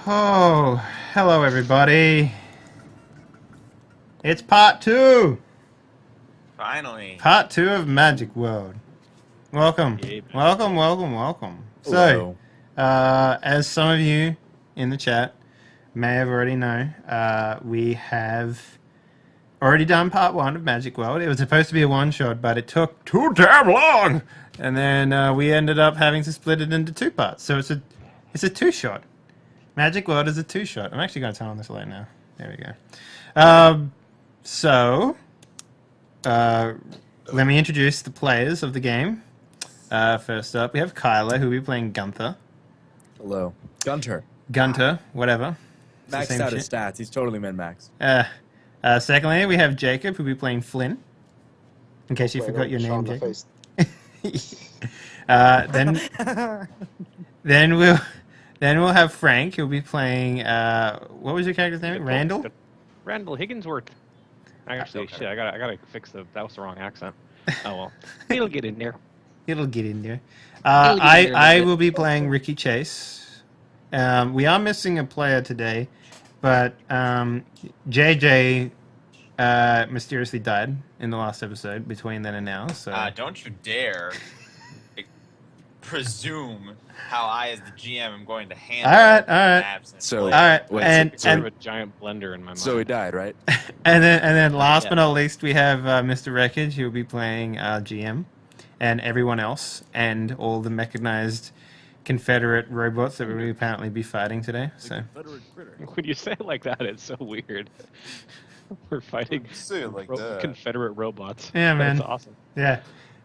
Oh, hello everybody. It's part two. Finally. Part two of Magic World. Welcome. Yeah, Welcome. So, hello. as some of you in the chat may have already know, we have already done part one of Magic World. It was supposed to be a one-shot, but it took too damn long. And then we ended up having to split it into two parts. So it's a two-shot. Magic World is a two-shot. I'm actually going to turn on this light now. There we go. So, let me introduce the players of the game. First up, we have Kyla, who will be playing Gunther. Hello. Gunter. Gunter, whatever. It's the Maxed same out his shit. stats. He's totally min-max. Secondly, we have Jacob, who will be playing Flynn. In case you forgot your name, Jacob. Then we'll have Frank, who'll be playing. What was your character's name? Randall. Randall Higginsworth. Actually, Okay. shit, I gotta fix that was the wrong accent. Oh well, he'll get in there. It'll get in there. It'll get in there a little I bit. will be playing Ricky Chase. We are missing a player today, but JJ mysteriously died in the last episode between then and now. So Don't you dare presume how I, as the GM, am going to handle All right. an absent So- player. all right, Wait, and It's sort and of a giant blender in my mind. So he died, right? and then last Yeah. but not least, we have Mr. Wreckage, who will be playing GM, and everyone else, and all the mechanized Confederate robots that we'll apparently be fighting today. So. When you say it like that, it's so weird. We're fighting Say it like that. Confederate robots. Yeah, man. That's awesome. Yeah.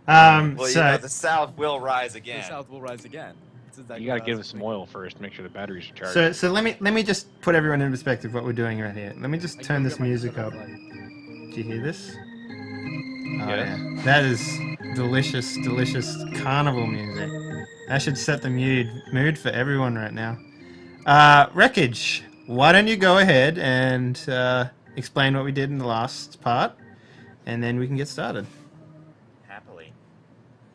Well, So the South will rise again. The South will rise again. It's exactly You gotta what I give was us some thinking. oil first to make sure the batteries are charged. so let me just put everyone in perspective what we're doing right here. Let me just I turn go this get my music up. Confederate Do you hear this? Oh, Yes. yeah. That is delicious carnival music. That should set the mood for everyone right now. Wreckage, why don't you go ahead and explain what we did in the last part, and then we can get started. Happily.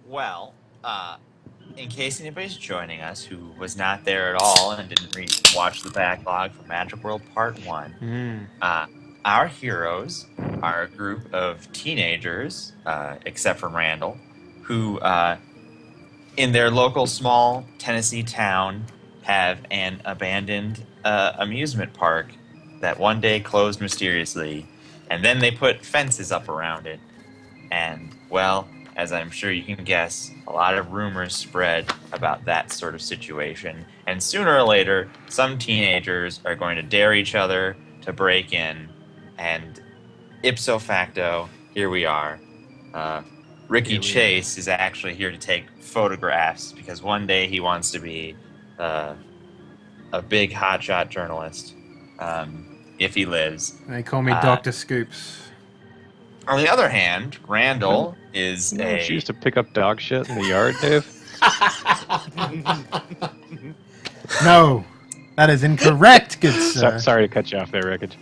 Well, in case anybody's joining us who was not there at all and didn't watch the backlog for Magic World Part 1, our heroes are a group of teenagers, except for Randall, who, in their local small Tennessee town, have an abandoned amusement park that one day closed mysteriously, and then they put fences up around it. And, well, as I'm sure you can guess, a lot of rumors spread about that sort of situation. And sooner or later, some teenagers are going to dare each other to break in. And ipso facto, here we are. Ricky Here we Chase is actually here to take photographs because one day he wants to be a big hotshot journalist, if he lives. They call me Dr. Scoops. On the other hand, Randall is You know, a... she used to pick up dog shit in the yard, Dave. No, that is incorrect, good sir. Sorry to cut you off there, Wreckage.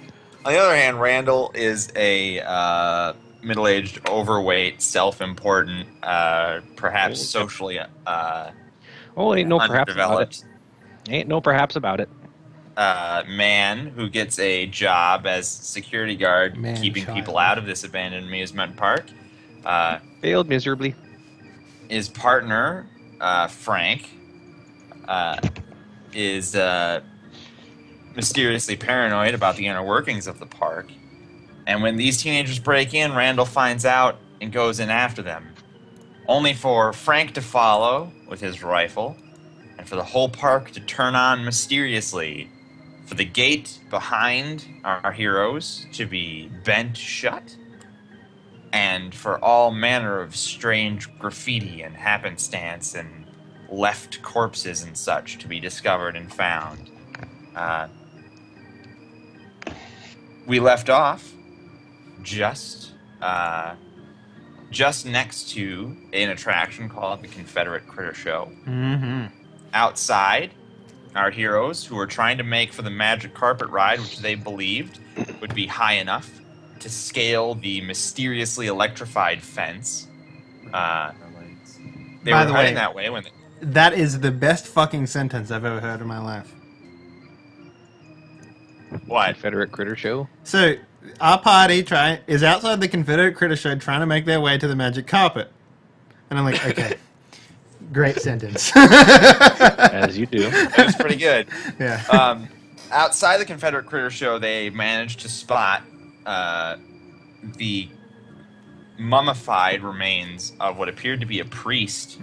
On the other hand, Randall is a middle-aged, overweight, self-important, perhaps Okay. socially Oh, ain't no perhaps about it. underdeveloped Ain't no perhaps about it. man who gets a job as security guard, Man keeping child. people out of this abandoned amusement park. Failed miserably. His partner, Frank, is mysteriously paranoid about the inner workings of the park. And when these teenagers break in, Randall finds out and goes in after them. Only for Frank to follow with his rifle, and for the whole park to turn on mysteriously, for the gate behind our heroes to be bent shut, and for all manner of strange graffiti and happenstance and left corpses and such to be discovered and found. We left off just next to an attraction called the Confederate Critter Show. Mm-hmm. Outside, our heroes, who were trying to make for the magic carpet ride, which they believed would be high enough to scale the mysteriously electrified fence. They By were the heading way- that way when they, That is the best fucking sentence I've ever heard in my life. What? Confederate Critter Show. So our party is outside the Confederate Critter Show trying to make their way to the magic carpet. And I'm like, okay. Great sentence. As you do. It was pretty good. Yeah. Outside the Confederate Critter Show, they managed to spot the mummified remains of what appeared to be a priest,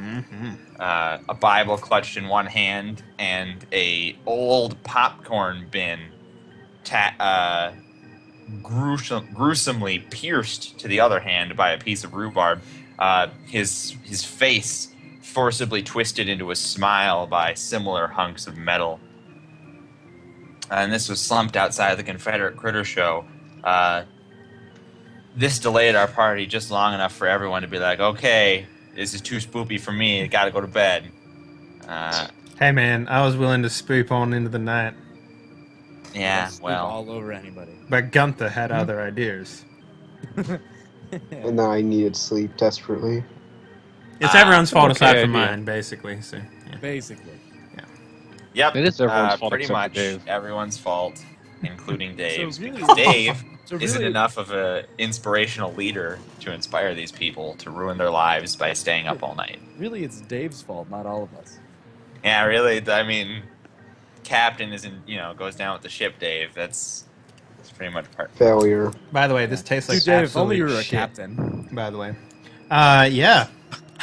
a Bible clutched in one hand, and a old popcorn bin gruesomely pierced to the other hand by a piece of rhubarb. His face forcibly twisted into a smile by similar hunks of metal. And this was slumped outside the Confederate Critter Show. This delayed our party just long enough for everyone to be like, okay, this is too spoopy for me. I gotta go to bed. Hey, man, I was willing to spoop on into the night. Yeah, Sleep well. all over anybody. But Gunther had other ideas. And then I needed sleep desperately. It's everyone's fault okay aside from idea. mine, basically. So, yeah. Basically. Yep. It is everyone's fault pretty except for much Dave. everyone's fault, including Dave's. really- Because Dave So isn't really- enough of an inspirational leader to inspire these people to ruin their lives by staying up all night. Really, it's Dave's fault, not all of us. Yeah, really. I mean, Captain goes down with the ship, Dave. That's pretty much part. Failure. By the way, this tastes like Dude, Dave, if only absolute you were a shit, captain. by the way. Yeah.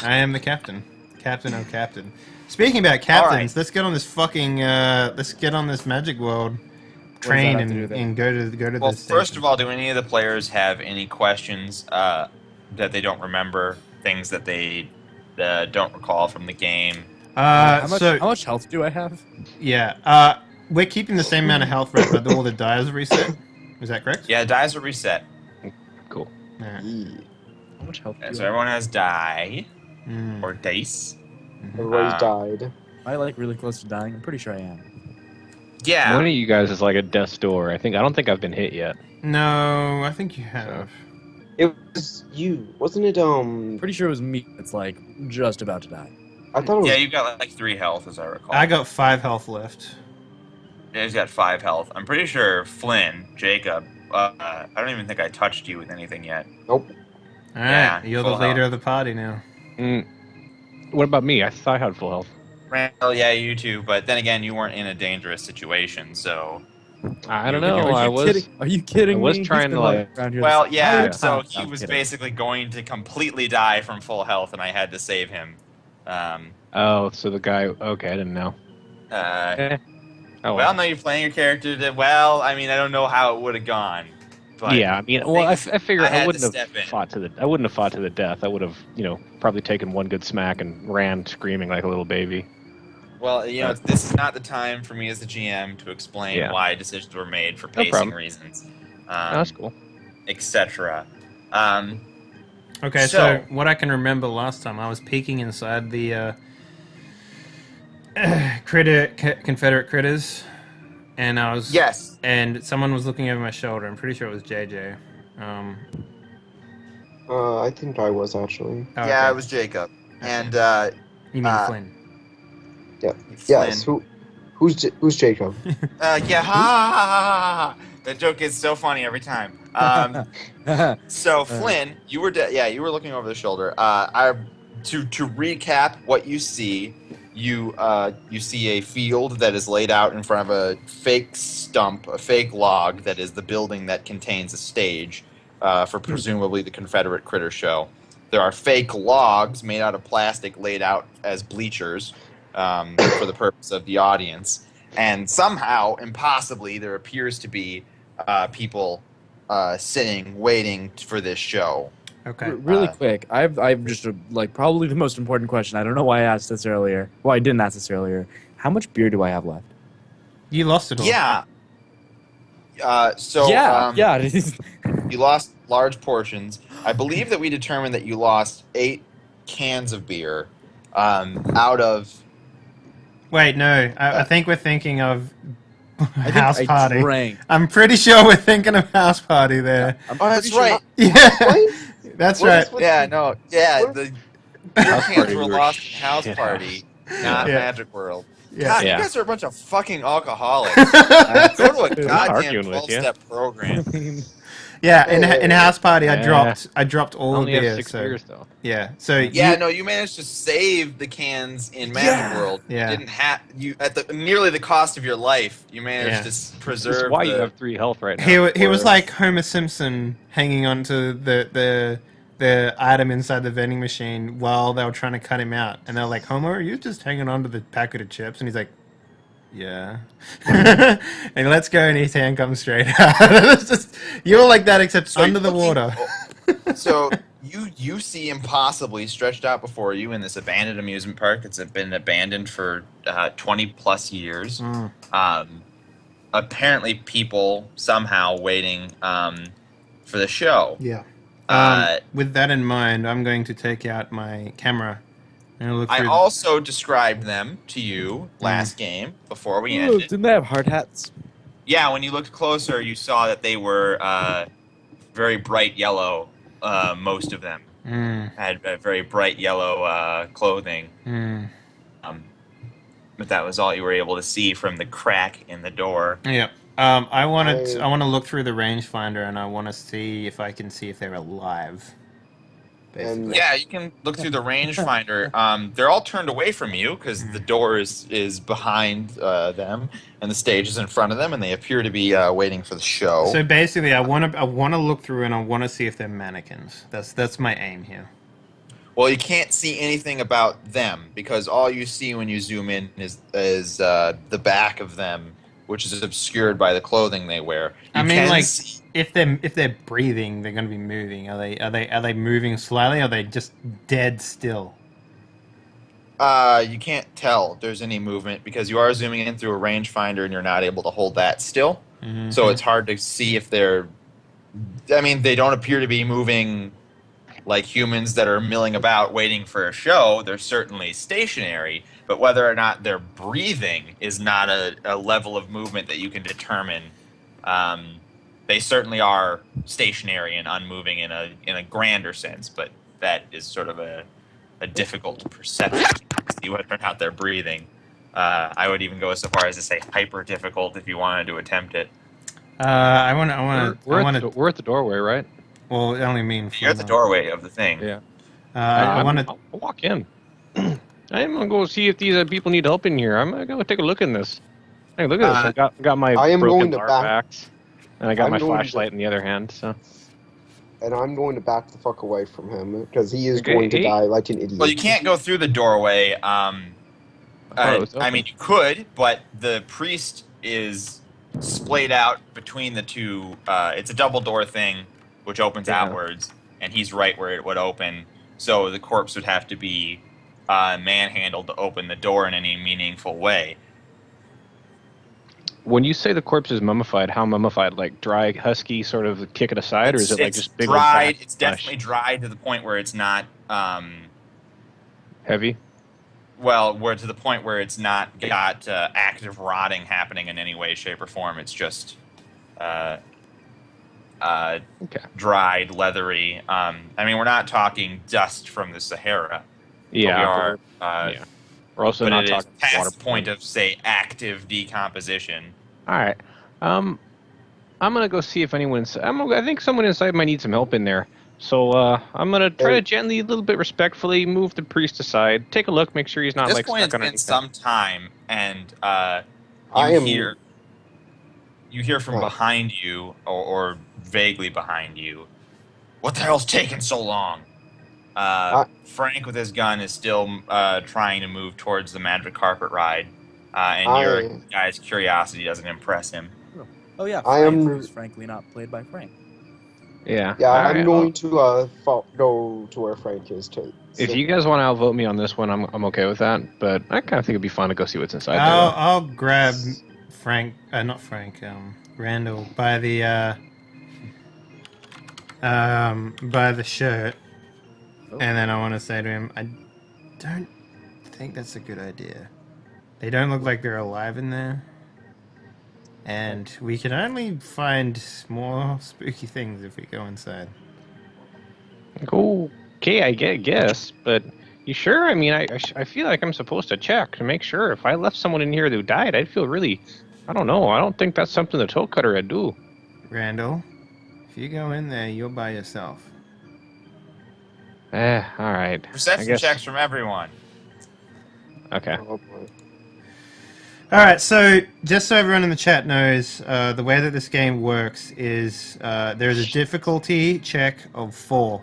I am the captain. Captain, oh captain. Speaking about captains, right. let's get on this fucking, let's get on this Magic World train have to do with it? and go to Well, the first station. of all, do any of the players have any questions that they don't remember? Things that they don't recall from the game? How so, much health do I have? yeah, we're keeping the same amount of health, right, but all the dials reset. Is that correct? Yeah, dies are reset. Cool. Yeah. How much health do Okay, you so have? everyone has die Mm. or dice. Everybody's Ah. died. Am I like really close to dying? I'm pretty sure I am. Yeah. One of you guys is like a death's door. I don't think I've been hit yet. No, I think you have. It was you, wasn't it? Pretty sure it was me. It's like just about to die. I thought it was. Yeah, you've got like 3 health, as I recall. I got 5 health left. Dave's got 5 health. I'm pretty sure Flynn, Jacob. I don't even think I touched you with anything yet. Nope. All right, Yeah, you're the full leader health. of the party now. What about me? I thought I had full health. Randall, yeah, you too. But then again, you weren't in a dangerous situation, so. I don't You- know. Are I you was. kidding? Are you kidding I was me? trying He's been, to, like- around here Well, this yeah. entire So time. he I'm was kidding. basically going to completely die from full health, and I had to save him. Oh, so the guy. Okay, I didn't know. Uh, Oh, well, no, you're playing your character. Well, I mean, I don't know how it would have gone. But yeah, I mean, well, I figured I had I to wouldn't have step in. fought to the. I wouldn't have fought to the death. I would have, probably taken one good smack and ran screaming like a little baby. Well, this is not the time for me as the GM to explain Yeah. why decisions were made for No pacing problem. reasons, No, that's cool. etc. Okay, so So- what I can remember last time, I was peeking inside the Confederate critters, and I was Yes. and someone was looking over my shoulder. I'm pretty sure it was JJ. I think I was actually. Oh, Yeah, okay. it was Jacob. And You mean Flynn? Yes. Who's Jacob? yeah, ha, ha, ha, ha, ha. That joke is so funny every time. So Flynn, you were you were looking over the shoulder. To recap what you see, you see a field that is laid out in front of a fake stump, a fake log that is the building that contains a stage for presumably the Confederate Critter Show. There are fake logs made out of plastic laid out as bleachers for the purpose of the audience, and somehow, impossibly, there appears to be people sitting, waiting for this show. Okay. Really quick, I've just probably the most important question. I don't know why I asked this earlier. Well, I didn't ask this earlier. How much beer do I have left? You lost it all. Yeah. Yeah. It is. You lost large portions. I believe that we determined that you lost 8 cans of beer out of. Wait, no. I think we're thinking of I think house I party. drank. I'm pretty sure we're thinking of house party there. I'm Oh, that's pretty sure- right. Yeah, that's What right. is with- Yeah, the beer House cans party, were we were lost in House shit Party, not Yeah. Magic World. God, Yeah. you guys are a bunch of fucking alcoholics. Go to a I'm not goddamn arguing with you. 12-step program. Yeah, Hey, in house party, I Nah. dropped all Only the have beer. 6 So beers though. yeah, so Yeah, you, no, you managed to save the cans in Magic World. Yeah. You didn't have you at the nearly the cost of your life. You managed Yeah. to This is preserve why you the. have 3 health right now. he was Or- like Homer Simpson hanging on to the item inside the vending machine while they were trying to cut him out, and they're like, Homer, are you just hanging on to the packet of chips? And he's like, yeah. And let's go, and his hand comes straight out. It's just, you're like that, except So under the you're water. So you see impossibly stretched out before you in this abandoned amusement park that's been abandoned for 20 plus years. Mm. Apparently, people somehow waiting for the show. Yeah. Uh, With that in mind, I'm going to take out my camera and look I through. also described them to you last game before we Ooh, ended. didn't they have hard hats? Yeah, when you looked closer, you saw that they were very bright yellow. Most of them had very bright yellow clothing. But that was all you were able to see from the crack in the door. Yeah. I want to look through the rangefinder, and I want to see if I can see if they're alive. Basically. Yeah, you can look through the rangefinder. They're all turned away from you because the door is behind them, and the stage is in front of them, and they appear to be waiting for the show. So basically, I want to look through, and I want to see if they're mannequins. That's my aim here. Well, you can't see anything about them because all you see when you zoom in is the back of them, which is obscured by the clothing they wear. You I mean, can like, see- if they're breathing, they're going to be moving. Are they moving slightly? Or are they just dead still? you can't tell there's any movement because you are zooming in through a rangefinder and you're not able to hold that still. Mm-hmm. So it's hard to see if they're. I mean, they don't appear to be moving like humans that are milling about waiting for a show. They're certainly stationary, but whether or not they're breathing is not a level of movement that you can determine. They certainly are stationary and unmoving in a grander sense, but that is sort of a difficult perception to see whether or not they're breathing. I would even go so far as to say hyper difficult if you wanted to attempt it. I want to. We're at the doorway, right? Well, it only means You're at the doorway of the thing. Yeah. I want to. I'll walk in. I'm gonna go see if these people need help in here. I'm gonna go take a look in this. Hey, look at this! I got my I am broken going to dart back- axe, and I got I'm my going to- flashlight in the other hand. So And I'm going to back the fuck away from him because he is Okay, going to hey. die like an idiot. Well, you can't go through the doorway. thought it was I open. mean, you could, but the priest is splayed out between the two. It's a double door thing, which opens Yeah. outwards, and he's right where it would open. So the corpse would have to be manhandled to open the door in any meaningful way. when you say the corpse is mummified, how mummified? Like dry, husky, sort of kick it aside, or is it like It's just big old dried? fat It's flesh? definitely dried to the point where it's not. Heavy? Well, where to the point where it's not got active rotting happening in any way, shape, or form. It's just Okay. dried, leathery. I mean, we're not talking dust from the Sahara. Yeah. but we are. yeah. We're also But not it is talking past water the point of, say, active decomposition. All right. I'm gonna go see if anyone's. I think someone inside might need some help in there. So I'm gonna try to gently, a little bit respectfully, move the priest aside. Take a look, make sure he's At not this like point, it's stuck been underneath. some time, and I you am- hear from What? behind you, or vaguely behind you. What the hell's taking so long? Frank with his gun is still trying to move towards the magic carpet ride, and your guy's curiosity doesn't impress him. Oh yeah, I Frank, am- who's frankly not played by Frank. Yeah. Yeah, All I'm right, going to go to where Frank is too. If you guys want to outvote me on this one, I'm okay with that. But I kind of think it'd be fun to go see what's inside I'll grab Frank, not Frank, Randall by the shirt, and then I want to say to him, I don't think that's a good idea. They don't look like they're alive in there, and we can only find more spooky things if we go inside. there. Okay, I guess. But You sure? I mean, I feel like I'm supposed to check to make sure. If I left someone in here who died, I'd feel really... I don't know. I don't think that's something the toe cutter would do. Randall, if you go in there, you're by yourself. All right. Perception checks from everyone. Okay. Oh, boy. All right, so just so everyone in the chat knows, the way that this game works is there's a difficulty check of 4.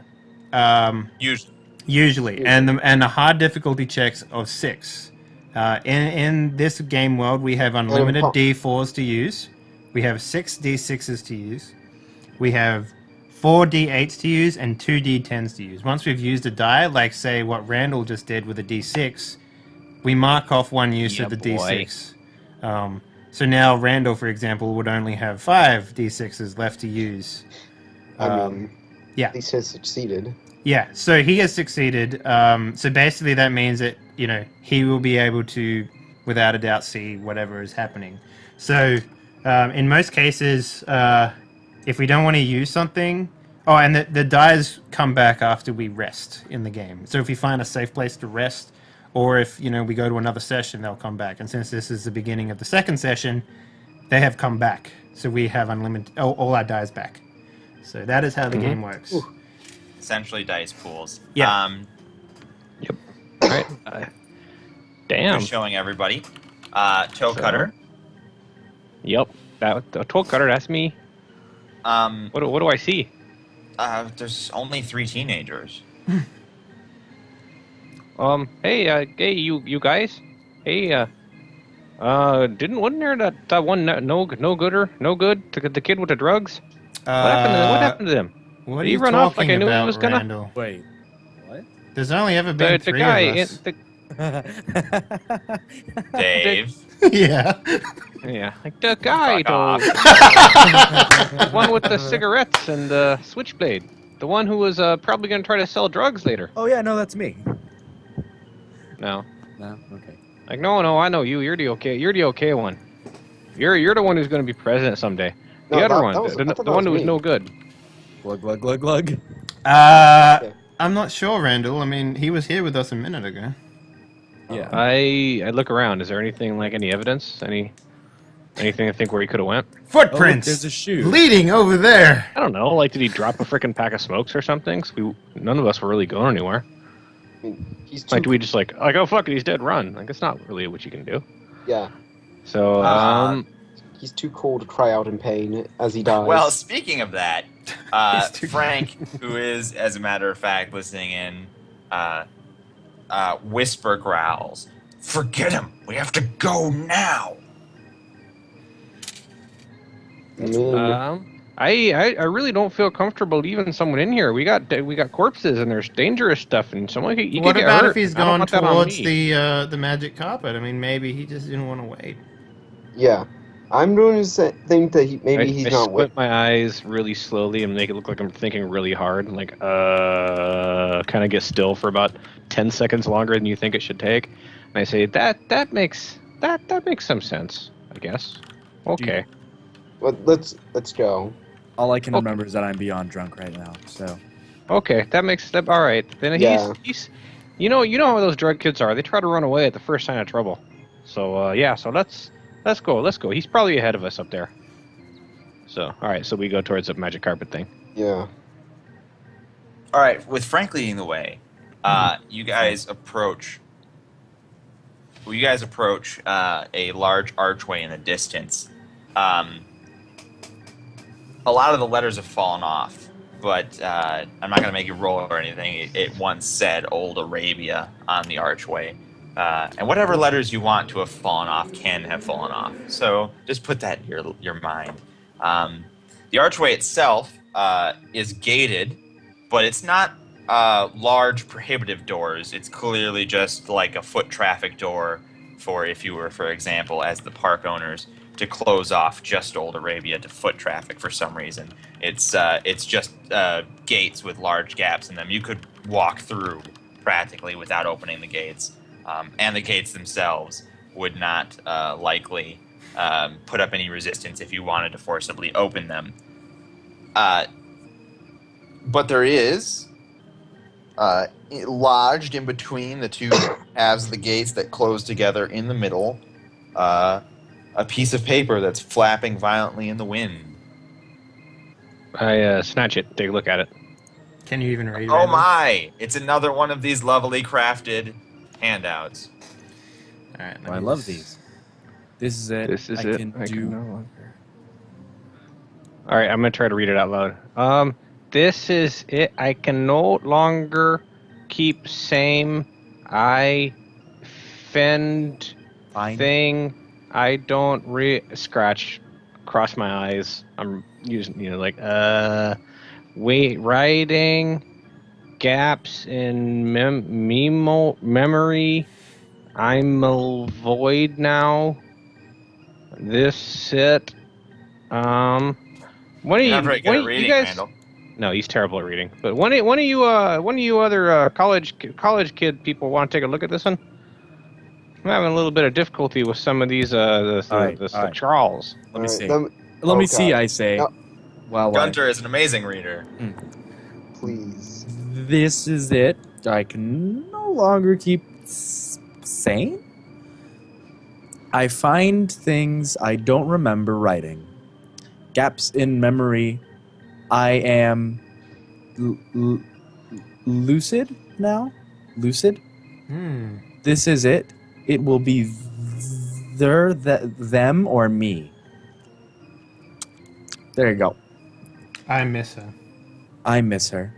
Usually, and the hard difficulty checks of 6. In this game world, we have unlimited D4s to use. We have 6 D6s to use. We have 4 D8s to use and 2 D10s to use. Once we've used a die, like say what Randall just did with a D6, we mark off one use of the D6. So now Randall, for example, would only have 5 D6s left to use. I mean, yeah. At least has succeeded. Yeah, so he has succeeded. So basically that means that, he will be able to, without a doubt, see whatever is happening. So in most cases, if we don't want to use something... Oh, and the dies come back after we rest in the game. So if we find a safe place to rest, or if, we go to another session, they'll come back. And since this is the beginning of the second session, they have come back. So we have unlimited... all our dies back. So that is how the game works. Ooh. Essentially dice pools. Yeah. Yep. All right. Damn. Just showing everybody. Toe cutter. Yep. The toe cutter. That's me. What do I see? There's only 3 teenagers. Hey, you guys. Hey, wasn't there that one no good? The kid with the drugs. What happened to them? What Did are he you run talking off like I knew he about, was gonna? Randall? Wait, what? There's only ever been The 3 guy, of us. Dave. Yeah. Yeah, like the guy Fuck though. The one with the cigarettes and the switchblade. The one who was probably gonna try to sell drugs later. Oh yeah, no, that's me. No. No, okay. Like no, I know you. You're the okay one. You're the one who's gonna be president someday. The No, other that one, was- I thought the that one was who was me. no good. Glug glug glug glug. I'm not sure, Randall. I mean, he was here with us a minute ago. Yeah. I look around. Is there anything like any evidence? Anything I think where he could have went? Oh, look, Footprints there's a shoe. leading over there. I don't know. Like, did he drop a freaking pack of smokes or something? 'Cause none of us were really going anywhere. I mean, he's too... Like, do we just like oh fuck it, he's dead, run? Like, it's not really what you can do. Yeah. So He's too cool to cry out in pain as he dies. Well, speaking of that, He's too Frank, who is, as a matter of fact, listening in, whisper growls, "Forget him. We have to go now." I really don't feel comfortable leaving someone in here. We got corpses and there's dangerous stuff and someone you What could get about hurt. if he's I don't gone want that on towards me. the magic carpet? I mean, maybe he just didn't want to wait. Yeah. I'm going to think that he's I not... squint my eyes really slowly and make it look like I'm thinking really hard. Like, kind of get still for about 10 seconds longer than you think it should take. And I say, that makes some sense, I guess. Okay. Well, let's go. All I can Okay. remember is that I'm beyond drunk right now. So Okay, that makes that all right. Then Yeah. he's you know how those drug kids are. They try to run away at the first sign of trouble. So so let's go. He's probably ahead of us up there. So all right, so we go towards the magic carpet thing. Yeah. All right, with Frank leading the way, you guys approach. You guys approach a large archway in the distance. A lot of the letters have fallen off, but I'm not going to make you roll or anything. It once said Old Arabia on the archway. And whatever letters you want to have fallen off can have fallen off. So just put that in your mind. The archway itself is gated, but it's not large prohibitive doors. It's clearly just like a foot traffic door for if you were, for example, as the park owners, to close off just Old Arabia to foot traffic for some reason. It's just gates with large gaps in them. You could walk through practically without opening the gates. And the gates themselves would not likely put up any resistance if you wanted to forcibly open them. But there is lodged in between the two halves of the gates that close together in the middle, a piece of paper that's flapping violently in the wind. I snatch it, take a look at it. Can you even read? Oh Randall? my! It's another one of these lovely crafted handouts. All right, let I me love just- these. This is it. This is I it. can I do. can no longer. All right, I'm gonna try to read it out loud. This is it. I can no longer keep same. I fend Fine. thing. I don't scratch. Cross my eyes. I'm using wait, writing gaps in memory. I'm a void now. This it. When are You're not very good at you reading, guys? Randall. No, he's terrible at reading. But one of you other college kid people want to take a look at this one? I'm having a little bit of difficulty with some of these all right. Charles. Let me Alright, see. let Let me oh, see. God. I say. No. Well, Gunter is an amazing reader. Please. this is it. I can no longer keep sane. I find things I don't remember writing. Gaps in memory. I am lucid now. Lucid. Hmm. This is it. It will be them, or me. There you go. I miss her. I miss her.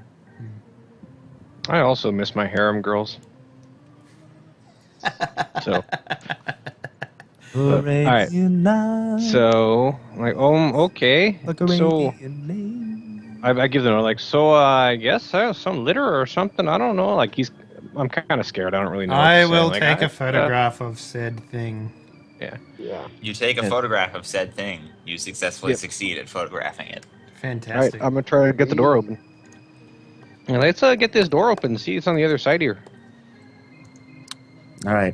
I also miss my harem girls. So, alright. So, like, okay. So, I give them like, so I guess some litter or something. I don't know. Like I'm kind of scared. I don't really know. What I to say. will Like, take a photograph of said thing. Yeah. You take a Yeah. photograph of said thing. You successfully succeed at photographing it. Fantastic. I'm gonna try to get the door open. Yeah, let's get this door open. See, it's on the other side here. All right.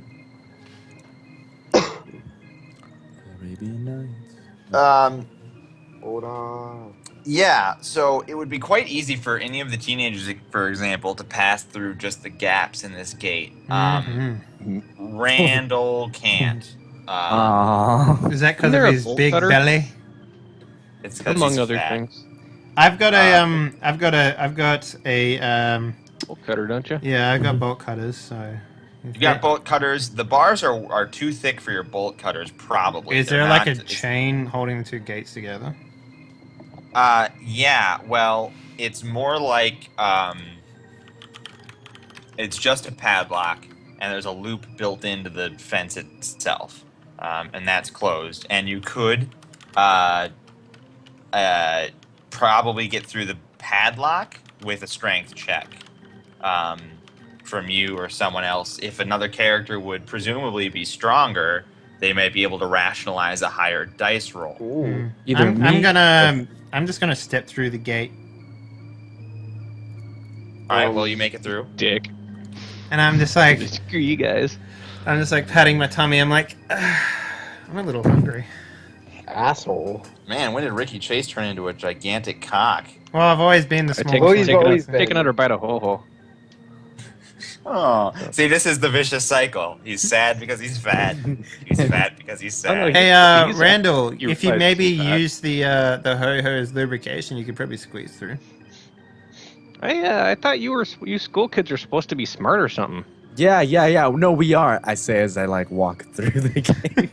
Arabian Nights. Hold on. Yeah, so it would be quite easy for any of the teenagers, for example, to pass through just the gaps in this gate. Mhm. Randall can't. Aww. Is that because Isn't there of a his bolt big cutter? belly? It's 'cause Among he's other fat. things. I've got Bolt cutter, don't you? yeah, I've got bolt cutters. So You've got bolt cutters. The bars are too thick for your bolt cutters, probably. Is They're there like not- a chain holding the two gates together? Yeah, well, it's more like, it's just a padlock, and there's a loop built into the fence itself, and that's closed. And you could, probably get through the padlock with a strength check, from you or someone else. If another character would presumably be stronger, they might be able to rationalize a higher dice roll. Ooh. Either I'm just gonna step through the gate, All right, well, you make it through. Dick. and I'm just like Screw you guys. patting my tummy. I'm like, I'm a little hungry. Asshole. Man, when did Ricky Chase turn into a gigantic cock? Well, I've always been the I small. he's always been. take another bite of ho-ho. Oh, see, this is the vicious cycle. He's sad because he's fat. He's fat because he's Oh, no, sad. Hey, He's Randall, you if you guys maybe do that. use the ho-ho as lubrication, you could probably squeeze through. I thought you school kids are supposed to be smart or something. Yeah. No, we are. I say as I like walk through the gate.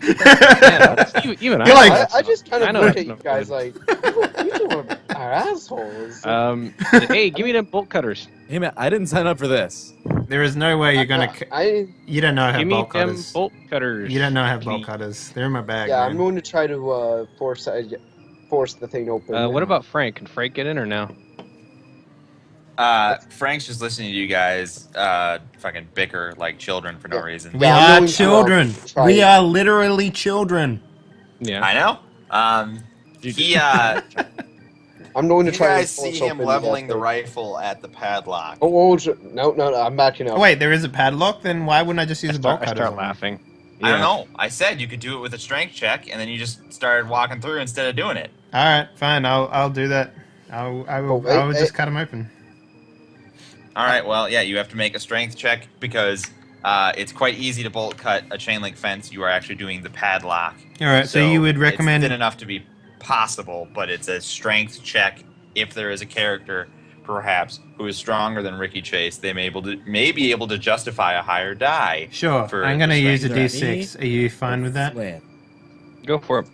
Yeah, even You're like- know I just kind I of know look that's at you not guys good. like, you two are assholes. Hey, give me them bolt cutters. Hey man, I didn't sign up for this. There is no way you're gonna. You don't know how Give me bolt them cutters. bolt cutters. You don't know how bolt please. cutters. They're in my bag. yeah, man. I'm going to try to force the thing open. What about Frank? Can Frank get in or no? Frank's just listening to you guys fucking bicker like children for no Yeah. reason. We Yeah, I'm are going to, children. try We it. are literally children. Yeah. I know. I'm going You to try guys and force see him open leveling that the thing. rifle at the padlock. Oh, no, I'm backing up. Oh, wait, there is a padlock. Then why wouldn't I just use a bolt I cutter? start laughing. I don't know. I said you could do it with a strength check, and then you just started walking through instead of doing it. All right, fine. I'll do that. I will Oh, just cut them open. All right. Well, yeah, you have to make a strength check because it's quite easy to bolt cut a chain link fence. You are actually doing the padlock. All right, so you would recommend... It's thin enough to be possible, but it's a strength check. If there is a character, perhaps, who is stronger than Ricky Chase, they may be able to justify a higher die. Sure, I'm going to use a d6. Are you fine with that? Go for it.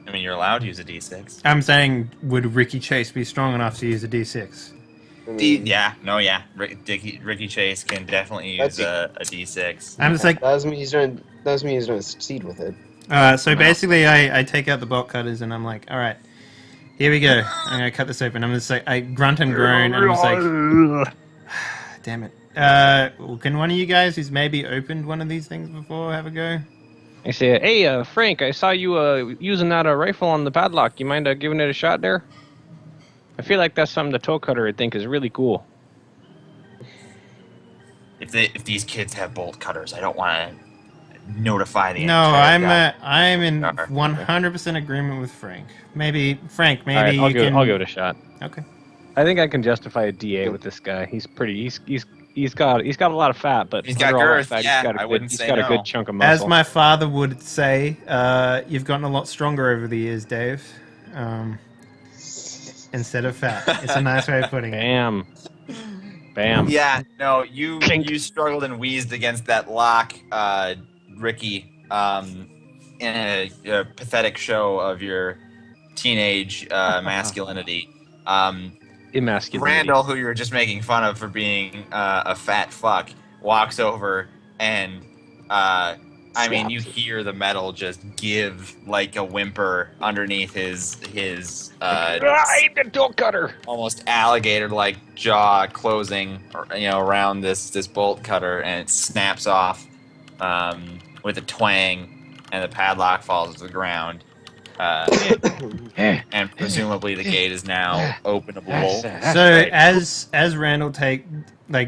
I mean, you're allowed to use a d6. I'm saying, would Ricky Chase be strong enough to use a d6? Ricky Chase can definitely use a d6. I'm just like... That was me using a seed with it. So basically, I take out the bolt cutters and I'm like, all right, here we go. I'm going to cut this open. I'm just like, I grunt and groan and I'm just like, damn it. Can one of you guys who's maybe opened one of these things before have a go? I say, hey, Frank, I saw you using that rifle on the padlock. You mind giving it a shot there? I feel like that's something the toe cutter would think is really cool. If these kids have bolt cutters, I don't want to notify the No, entire I'm in 100% agreement with Frank. Frank, All right, you can... I'll give it a shot. Okay. I think I can justify a D8 with this guy. He's got a lot of fat, but he's got under all that girth. fat, Yeah, he's got a good chunk of muscle. As my father would say, you've gotten a lot stronger over the years, Dave. Instead of fat. It's a nice way of putting it. Bam. Yeah, no, you struggled and wheezed against that lock, Ricky, in a pathetic show of your teenage masculinity. Emasculinity. Randall, who you were just making fun of for being a fat fuck, walks over and you hear the metal just give like a whimper underneath his the toe cutter. Almost alligator-like jaw closing, around this bolt cutter, and it snaps off with a twang, and the padlock falls to the ground. And presumably the gate is now openable. So as Randall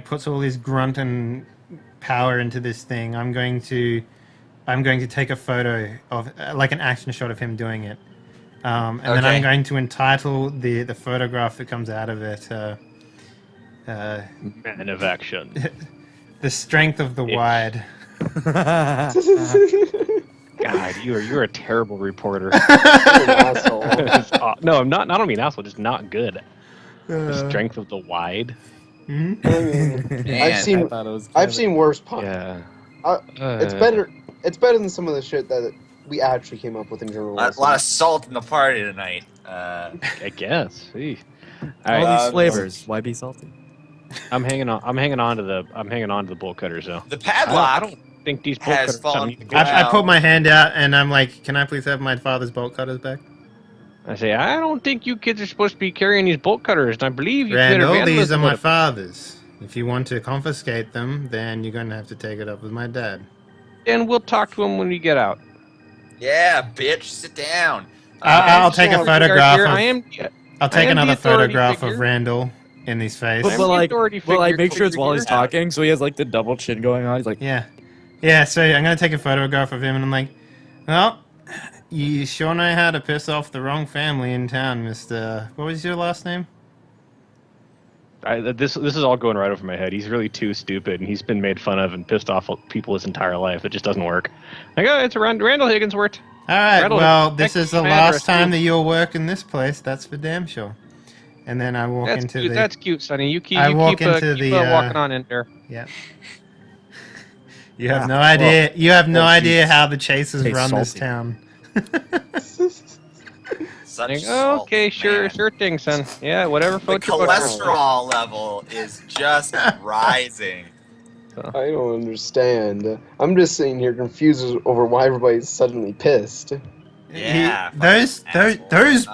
puts all his grunt and power into this thing, I'm going to take a photo of like an action shot of him doing it, and then I'm going to entitle the photograph that comes out of it Man of action. The Strength of the Wide. God, you're a terrible reporter. You're an asshole. No, I'm not. I don't mean asshole. Just not good. The Strength of the Wide. Mm-hmm. I mean, I've seen worse puns. Yeah. It's better. It's better than some of the shit that we actually came up with in journalism. A lot of salt in the party tonight. I guess. See. All these flavors. Why be salty? I'm hanging on to the bolt cutters though. The padlock. I don't think these bolt has cutters. fallen. I put my hand out and I'm like, can I please have my father's bolt cutters back? I say, I don't think you kids are supposed to be carrying these bolt cutters, and I believe you Randall, these are my father's. If you want to confiscate them, then you're going to have to take it up with my dad. And we'll talk to him when we get out. Yeah, bitch, sit down. I'll take a photograph. I'll take another photograph figure. of Randall in his face. But make sure it's while he's talking, so he has like the double chin going on. He's like, yeah. So I'm gonna take a photograph of him, and I'm like, well, you sure know how to piss off the wrong family in town, Mister. What was your last name? This is all going right over my head. He's really too stupid, and he's been made fun of and pissed off people his entire life. It just doesn't work. Like, oh, it's Randall Higginsworth. All right. Randall, well, this is the last time too. that you'll work in this place. That's for damn sure. And then I walk into cute. the. That's cute, Sonny. You keep walking on in there. Yeah. You have no idea. You have no idea how the Chasers run this town. Okay, sure thing, son. Yeah, whatever. The cholesterol level is just rising. I don't understand. I'm just sitting here confused over why everybody's suddenly pissed. Yeah. Those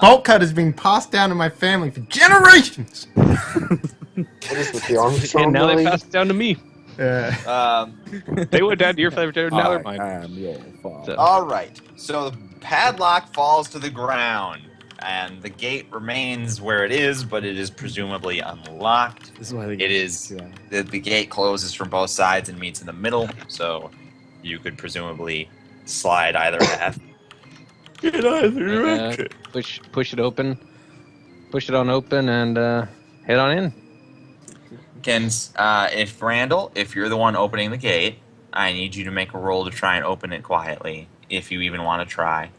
bolt cutters been passed down to my family for generations. What is with the Armstrong and now line? they passed it down to me. They went down to your family. Now they're mine. I am your father. All right. So the padlock falls to the ground, and the gate remains where it is, but it is presumably unlocked. This is why The gate closes from both sides and meets in the middle, so you could presumably slide either path. In either direction. Push it open. Push it on open and head on in. if Randall, if you're the one opening the gate, I need you to make a roll to try and open it quietly, if you even want to try.